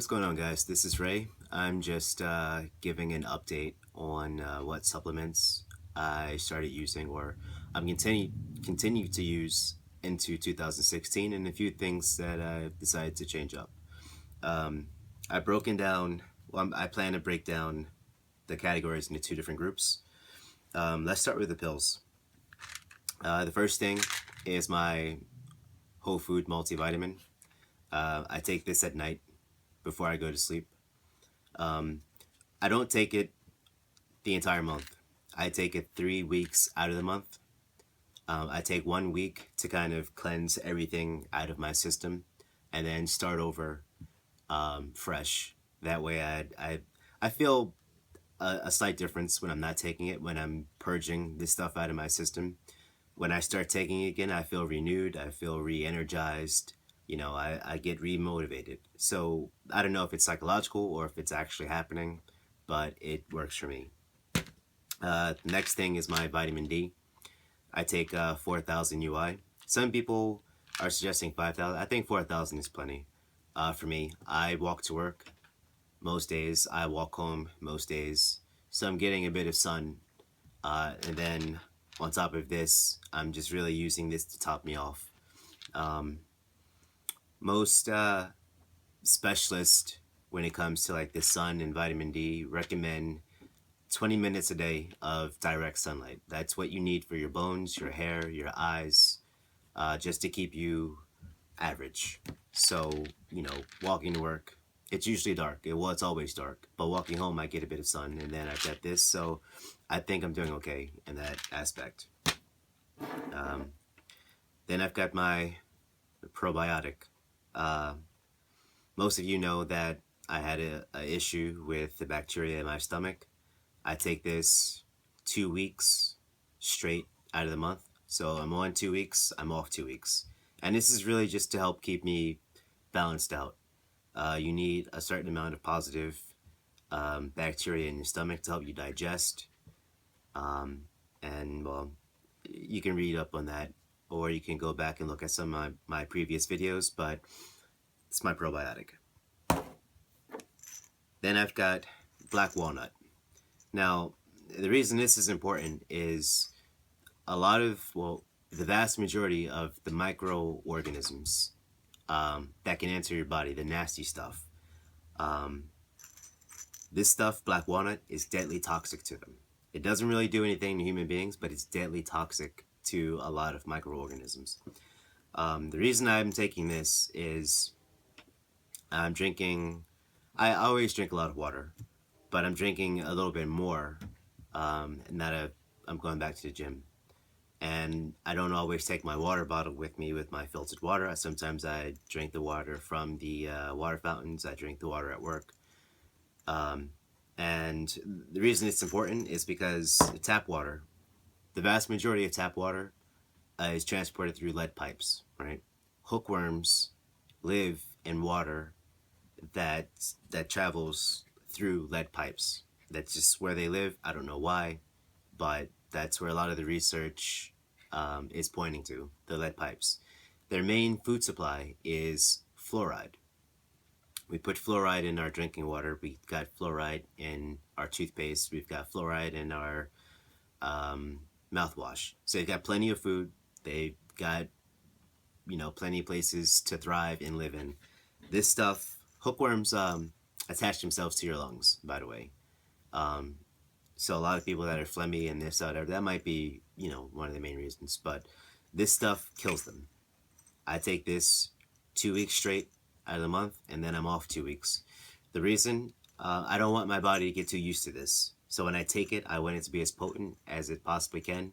what's going on, guys? This is Ray. I'm just giving an update on what supplements I started using, or I'm continue to use into 2016, and a few things that I decided to change up. Um, I've broken down. Well, I plan to break down the categories into two different groups. Let's start with the pills. The first thing is my whole food multivitamin. I take this at night before I go to sleep. Um, I don't take it the entire month. I take it 3 weeks out of the month. I take 1 week to kind of cleanse everything out of my system, and then start over fresh. That way, I feel a slight difference when I'm not taking it. When I'm purging this stuff out of my system, when I start taking it again, I feel renewed. I feel re-energized. I get re-motivated. So I don't know if it's psychological or if it's actually happening, but it works for me. Next thing is my vitamin D. I take 4,000 UI. Some people are suggesting 5,000. I think 4,000 is plenty. For me, I walk to work most days. I walk home most days. So I'm getting a bit of sun. And then on top of this, I'm just really using this to top me off. Most specialists, when it comes to like the sun and vitamin D, recommend 20 minutes a day of direct sunlight. That's what you need for your bones, your hair, your eyes, just to keep you average. So, walking to work, it's usually dark. It's always dark. But walking home, I get a bit of sun, and then I've got this. So I think I'm doing okay in that aspect. Then I've got my probiotic. Most of you know that I had a issue with the bacteria in my stomach. I take this 2 weeks straight out of the month. So I'm on 2 weeks, I'm off 2 weeks. And this is really just to help keep me balanced out. You need a certain amount of positive bacteria in your stomach to help you digest. And well, you can read up on that, or you can go back and look at some of my previous videos, but it's my probiotic. Then I've got black walnut. Now, the reason this is important is the vast majority of the microorganisms that can enter your body, the nasty stuff, this stuff, black walnut, is deadly toxic to them. It doesn't really do anything to human beings, but it's deadly toxic to a lot of microorganisms. The reason I'm taking this is I always drink a lot of water, but I'm drinking a little bit more now that I'm going back to the gym. And I don't always take my water bottle with me with my filtered water. Sometimes I drink the water from the water fountains. I drink the water at work. And the reason it's important is because tap water, the vast majority of tap water is transported through lead pipes, right? Hookworms live in water that travels through lead pipes. That's just where they live. I don't know why, but that's where a lot of the research is pointing to, the lead pipes. Their main food supply is fluoride. We put fluoride in our drinking water. We got fluoride in our toothpaste. We've got fluoride in our mouthwash. So they've got plenty of food. They've got, plenty of places to thrive and live in. This stuff, hookworms attach themselves to your lungs, by the way. So a lot of people that are phlegmy and this, that might be, one of the main reasons. But this stuff kills them. I take this 2 weeks straight out of the month, and then I'm off 2 weeks. The reason, I don't want my body to get too used to this. So when I take it, I want it to be as potent as it possibly can,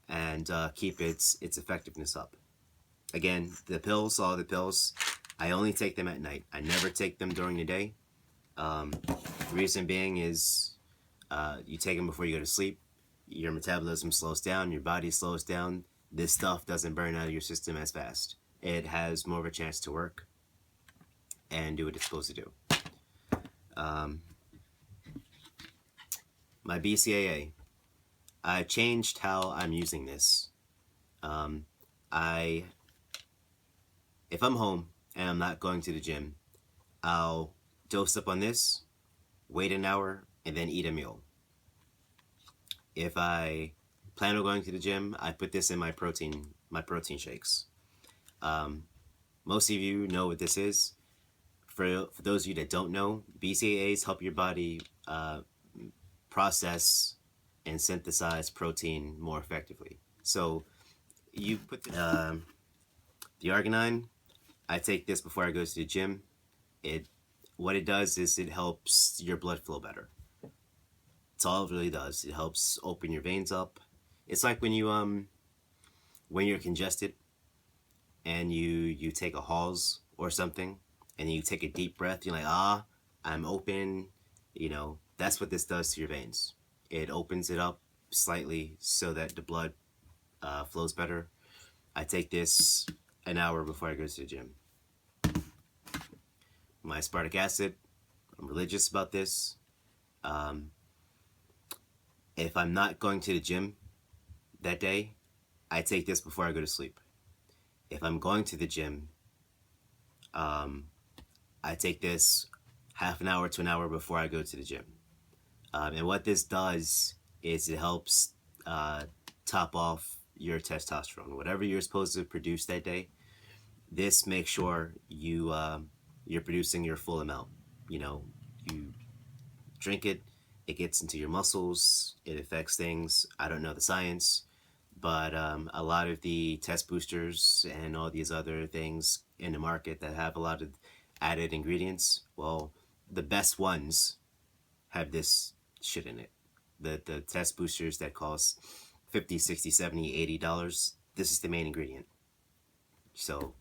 and keep its effectiveness up. Again, all the pills, I only take them at night. I never take them during the day. Reason being is you take them before you go to sleep. Your metabolism slows down, your body slows down. This stuff doesn't burn out of your system as fast. It has more of a chance to work and do what it's supposed to do. My BCAA. I changed how I'm using this. If I'm home and I'm not going to the gym, I'll dose up on this, wait an hour, and then eat a meal. If I plan on going to the gym, I put this in my protein shakes. Um, Most of you know what this is. For those of you that don't know, BCAAs help your body process and synthesize protein more effectively. So you put the arginine. I take this before I go to the gym. It What it does is it helps your blood flow better. That's all it really does. It helps open your veins up. It's like when you're congested and you take a Halls or something and you take a deep breath. You're like, I'm open. That's what this does to your veins. It opens it up slightly so that the blood flows better. I take this an hour before I go to the gym. My aspartic acid, I'm religious about this. Um, if I'm not going to the gym that day, I take this before I go to sleep. If I'm going to the gym, um, I take this half an hour to an hour before I go to the gym. And what this does is it helps top off your testosterone. Whatever you're supposed to produce that day, this makes sure you're producing your full amount. You drink it, it gets into your muscles, it affects things. I don't know the science, but a lot of the test boosters and all these other things in the market that have a lot of added ingredients, well, the best ones have this shit in it. The test boosters that cost 50, 60, 70, $80, this is the main ingredient. So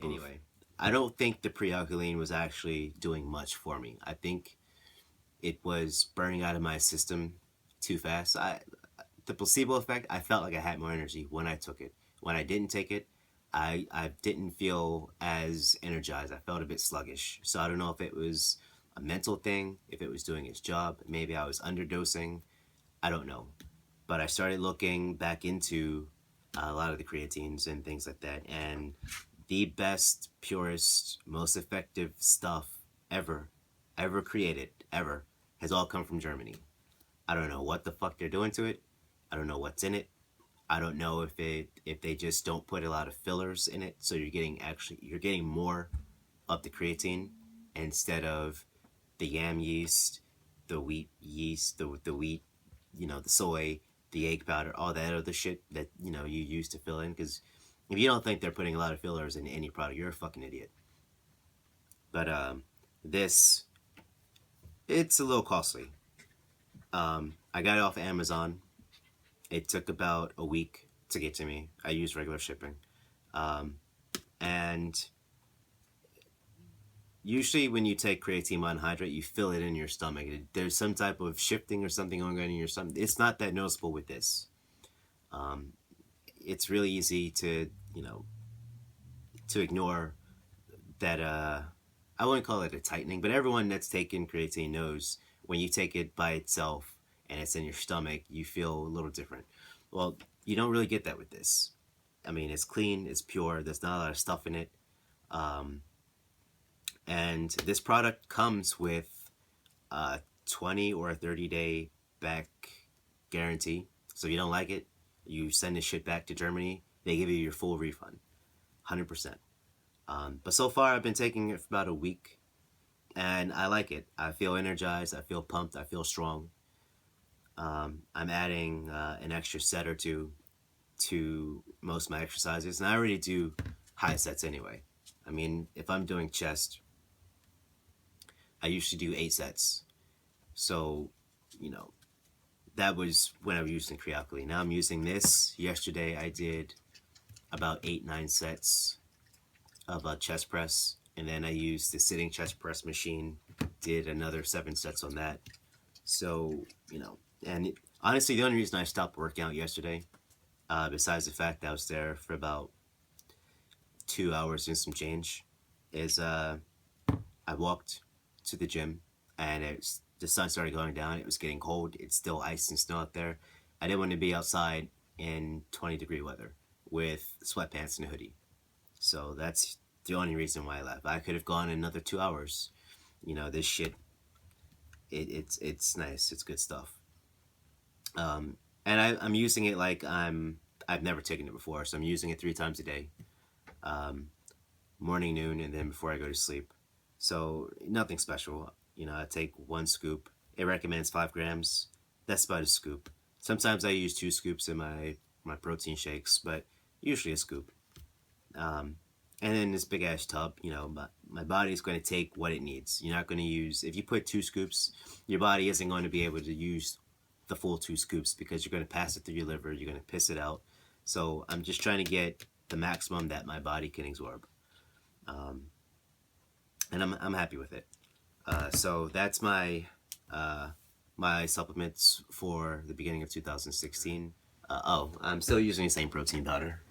anyway, I don't think the pre-alkaline was actually doing much for me. I think it was burning out of my system too fast. The placebo effect, I felt like I had more energy when I took it. When I didn't take it, I didn't feel as energized. I felt a bit sluggish. So I don't know if it was a mental thing, if it was doing its job. Maybe I was underdosing. I don't know. But I started looking back into a lot of the creatines and things like that. And the best, purest, most effective stuff ever created, ever, has all come from Germany. I don't know what the fuck they're doing to it. I don't know what's in it. I don't know if they just don't put a lot of fillers in it, so you're getting more of the creatine instead of the yam yeast, the wheat yeast, the wheat, the soy, the egg powder, all that other shit that you use to fill in. Because if you don't think they're putting a lot of fillers in any product, you're a fucking idiot. But this, it's a little costly. I got it off Amazon. It took about a week to get to me. I used regular shipping. And usually when you take creatine monohydrate, you feel it in your stomach. There's some type of shifting or something going on in your stomach. It's not that noticeable with this. It's really easy to ignore that. I wouldn't call it a tightening, but everyone that's taken creatine knows when you take it by itself and it's in your stomach, you feel a little different. Well, you don't really get that with this. I mean, it's clean, it's pure, there's not a lot of stuff in it. And this product comes with a 20 or a 30-day back guarantee. So if you don't like it, you send this shit back to Germany, they give you your full refund, 100%. But so far, I've been taking it for about a week, and I like it. I feel energized, I feel pumped, I feel strong. I'm adding an extra set or two to most of my exercises, and I already do high sets anyway. I mean, if I'm doing chest, I usually do 8 sets. So, that was when I was using Crealkaline. Now I'm using this. Yesterday I did about 8-9 sets of a chest press, and then I used the sitting chest press machine, did another 7 sets on that. So, and honestly, the only reason I stopped working out yesterday, besides the fact that I was there for about 2 hours and some change, is I walked to the gym, and the sun started going down. It was getting cold. It's still ice and snow out there. I didn't want to be outside in 20-degree weather with sweatpants and a hoodie. So that's the only reason why I left. I could have gone another 2 hours, This shit, it's nice. It's good stuff. And I'm using it like I've never taken it before, so I'm using it 3 times a day, morning, noon, and then before I go to sleep. So nothing special. I take 1 scoop. It recommends 5 grams. That's about a scoop. Sometimes I use 2 scoops in my protein shakes, but usually a scoop. And then this big ass tub, my body's going to take what it needs. You're not going to use, if you put 2 scoops, your body isn't going to be able to use the full 2 scoops because you're going to pass it through your liver, you're going to piss it out. So I'm just trying to get the maximum that my body can absorb. And I'm happy with it. So that's my supplements for the beginning of 2016. I'm still using the same protein powder.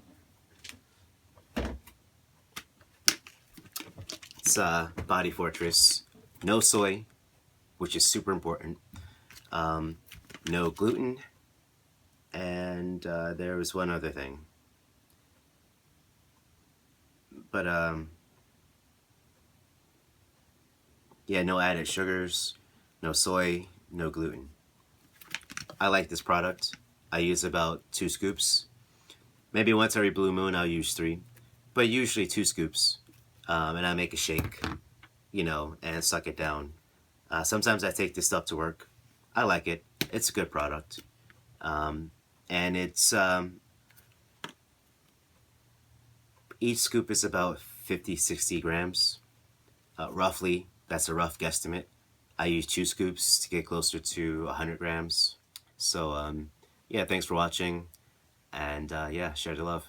It's Body Fortress. No soy, which is super important. No gluten. And there was one other thing. But yeah, no added sugars, no soy, no gluten. I like this product. I use about 2 scoops. Maybe once every blue moon I'll use 3, but usually 2 scoops. And I make a shake, and suck it down. Sometimes I take this stuff to work. I like it. It's a good product. And it's each scoop is about 50-60 grams, roughly. That's a rough guesstimate. I use 2 scoops to get closer to 100 grams. So yeah, thanks for watching, and yeah, share the love.